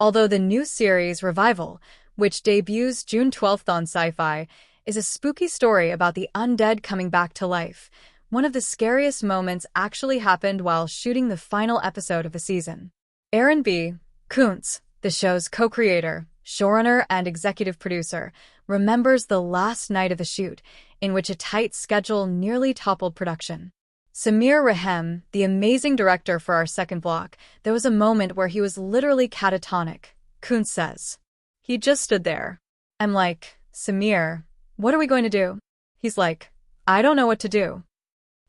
Although the new series Revival, which debuts June 12th on Sci-Fi, is a spooky story about the undead coming back to life, one of the scariest moments actually happened while shooting the final episode of the season. Aaron B. Kuntz, the show's co-creator, showrunner, and executive producer, remembers the last night of the shoot, in which a tight schedule nearly toppled production. Samir Rahem, the amazing director for our second block, there was a moment where he was literally catatonic, Kuntz says. He just stood there. I'm like, Samir, what are we going to do? He's like, I don't know what to do.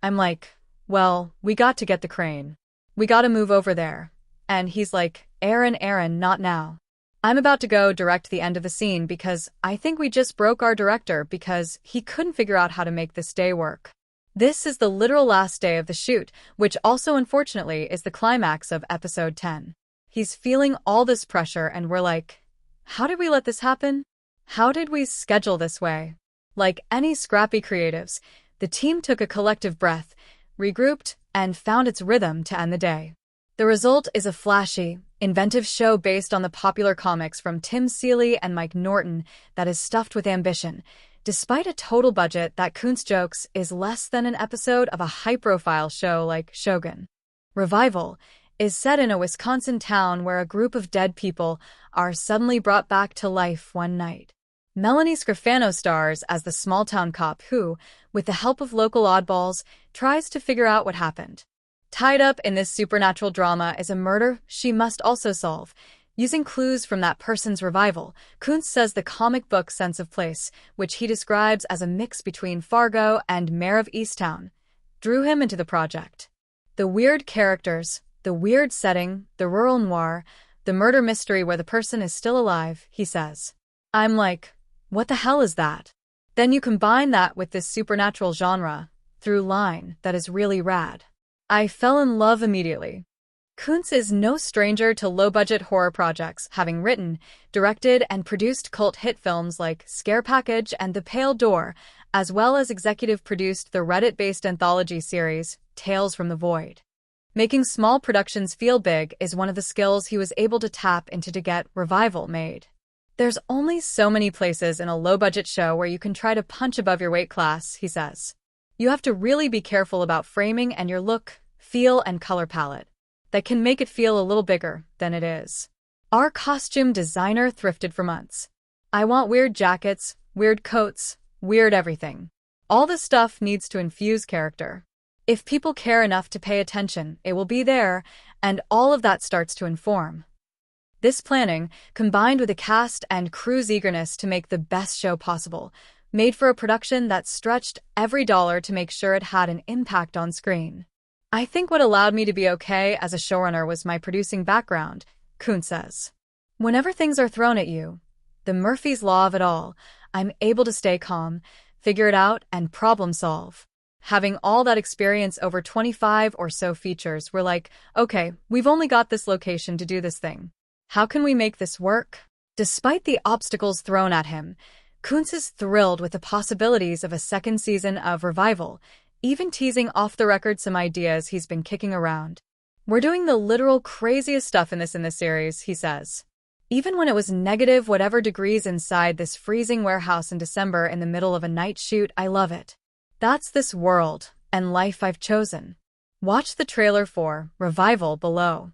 I'm like, well, we got to get the crane. We got to move over there. And he's like, Aaron, not now. I'm about to go direct the end of the scene because I think we just broke our director because he couldn't figure out how to make this day work. This is the literal last day of the shoot, which also unfortunately is the climax of episode 10. He's feeling all this pressure and we're like, how did we let this happen? How did we schedule this way? Like any scrappy creatives, the team took a collective breath, regrouped, and found its rhythm to end the day. The result is a flashy, inventive show based on the popular comics from Tim Seeley and Mike Norton that is stuffed with ambition, despite a total budget that Kuntz jokes is less than an episode of a high-profile show like Shogun. Revival is set in a Wisconsin town where a group of dead people are suddenly brought back to life one night. Melanie Scrofano stars as the small-town cop who, with the help of local oddballs, tries to figure out what happened. Tied up in this supernatural drama is a murder she must also solve. Using clues from that person's revival, Kuntz says the comic book sense of place, which he describes as a mix between Fargo and Mare of Easttown, drew him into the project. The weird characters, the weird setting, the rural noir, the murder mystery where the person is still alive, he says. I'm like, what the hell is that? Then you combine that with this supernatural genre, through line, that is really rad. I fell in love immediately. Kuntz is no stranger to low-budget horror projects, having written, directed, and produced cult hit films like Scare Package and The Pale Door, as well as executive produced the Reddit-based anthology series, Tales from the Void. Making small productions feel big is one of the skills he was able to tap into to get Revival made. There's only so many places in a low-budget show where you can try to punch above your weight class, he says. You have to really be careful about framing and your look, feel, and color palette. That can make it feel a little bigger than it is. Our costume designer thrifted for months. I want weird jackets, weird coats, weird everything. All this stuff needs to infuse character. If people care enough to pay attention, it will be there, and all of that starts to inform. This planning, combined with a cast and crew's eagerness to make the best show possible, made for a production that stretched every dollar to make sure it had an impact on screen. I think what allowed me to be okay as a showrunner was my producing background, Kuntz says. Whenever things are thrown at you, the Murphy's Law of it all, I'm able to stay calm, figure it out, and problem solve. Having all that experience over 25 or so features, we're like, okay, we've only got this location to do this thing. How can we make this work? Despite the obstacles thrown at him, Kuntz is thrilled with the possibilities of a second season of Revival, even teasing off the record some ideas he's been kicking around. We're doing the literal craziest stuff in this series, he says. Even when it was negative whatever degrees inside this freezing warehouse in December in the middle of a night shoot, I love it. That's this world and life I've chosen. Watch the trailer for Revival below.